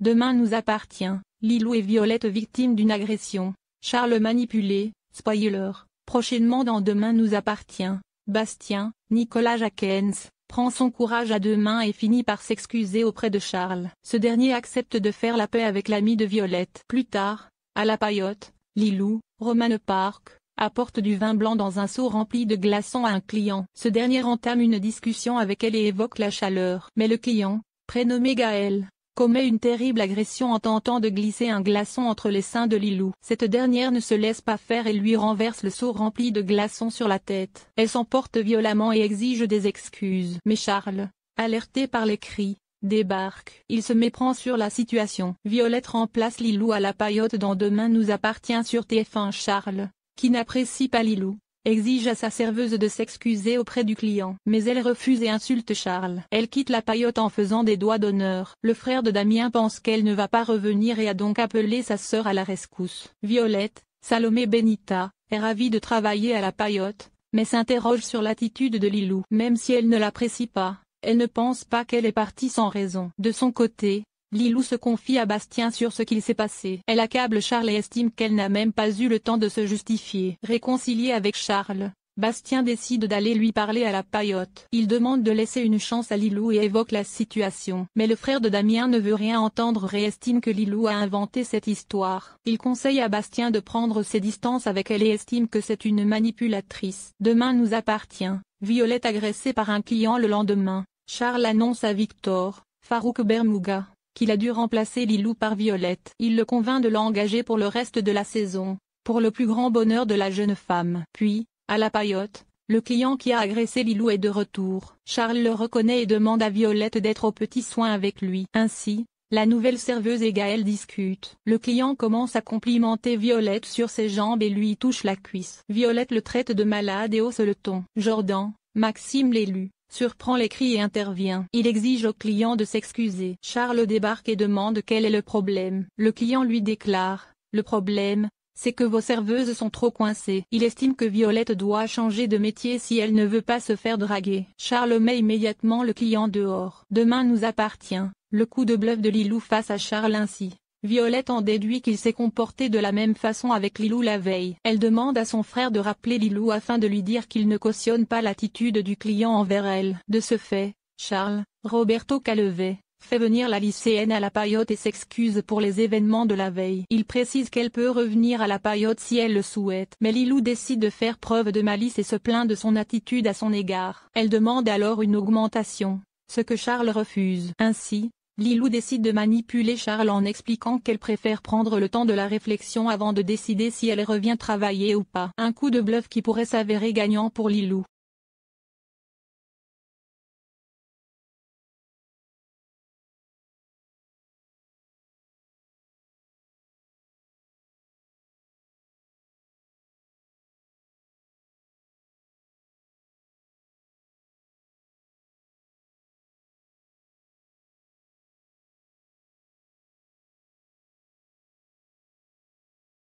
Demain nous appartient. Lilou et Violette victimes d'une agression. Charles manipulé. Spoiler. Prochainement dans Demain nous appartient. Bastien, Nicolas Jaquens, prend son courage à deux mains et finit par s'excuser auprès de Charles. Ce dernier accepte de faire la paix avec l'ami de Violette. Plus tard, à la Paillote, Lilou, Romane Park, apporte du vin blanc dans un seau rempli de glaçons à un client. Ce dernier entame une discussion avec elle et évoque la chaleur. Mais le client, prénommé Gaël, commet une terrible agression en tentant de glisser un glaçon entre les seins de Lilou. Cette dernière ne se laisse pas faire et lui renverse le seau rempli de glaçons sur la tête. Elle s'emporte violemment et exige des excuses. Mais Charles, alerté par les cris, débarque. Il se méprend sur la situation. Violette remplace Lilou à la Paillote dans Demain nous appartient sur TF1. Charles, qui n'apprécie pas Lilou, exige à sa serveuse de s'excuser auprès du client. Mais elle refuse et insulte Charles. Elle quitte la Paillote en faisant des doigts d'honneur. Le frère de Damien pense qu'elle ne va pas revenir et a donc appelé sa sœur à la rescousse. Violette, Salomé Benita, est ravie de travailler à la Paillote, mais s'interroge sur l'attitude de Lilou. Même si elle ne l'apprécie pas, elle ne pense pas qu'elle est partie sans raison. De son côté, Lilou se confie à Bastien sur ce qu'il s'est passé. Elle accable Charles et estime qu'elle n'a même pas eu le temps de se justifier. Réconcilié avec Charles, Bastien décide d'aller lui parler à la Paillote. Il demande de laisser une chance à Lilou et évoque la situation. Mais le frère de Damien ne veut rien entendre et estime que Lilou a inventé cette histoire. Il conseille à Bastien de prendre ses distances avec elle et estime que c'est une manipulatrice. Demain nous appartient. Violette agressée par un client le lendemain. Charles annonce à Victor, Farouk Bermouga, qu'il a dû remplacer Lilou par Violette. Il le convainc de l'engager pour le reste de la saison, pour le plus grand bonheur de la jeune femme. Puis, à la Paillote, le client qui a agressé Lilou est de retour. Charles le reconnaît et demande à Violette d'être aux petits soins avec lui. Ainsi, la nouvelle serveuse et Gaël discutent. Le client commence à complimenter Violette sur ses jambes et lui touche la cuisse. Violette le traite de malade et hausse le ton. Jordan, Maxime l'élu, surprend les cris et intervient. Il exige au client de s'excuser. Charles débarque et demande quel est le problème. Le client lui déclare, le problème, c'est que vos serveuses sont trop coincées. Il estime que Violette doit changer de métier si elle ne veut pas se faire draguer. Charles met immédiatement le client dehors. Demain nous appartient. Le coup de bluff de Lilou face à Charles ainsi. Violette en déduit qu'il s'est comporté de la même façon avec Lilou la veille. Elle demande à son frère de rappeler Lilou afin de lui dire qu'il ne cautionne pas l'attitude du client envers elle. De ce fait, Charles, Roberto Calevet, fait venir la lycéenne à la Paillote et s'excuse pour les événements de la veille. Il précise qu'elle peut revenir à la Paillote si elle le souhaite. Mais Lilou décide de faire preuve de malice et se plaint de son attitude à son égard. Elle demande alors une augmentation, ce que Charles refuse. Ainsi, Lilou décide de manipuler Charles en expliquant qu'elle préfère prendre le temps de la réflexion avant de décider si elle revient travailler ou pas. Un coup de bluff qui pourrait s'avérer gagnant pour Lilou.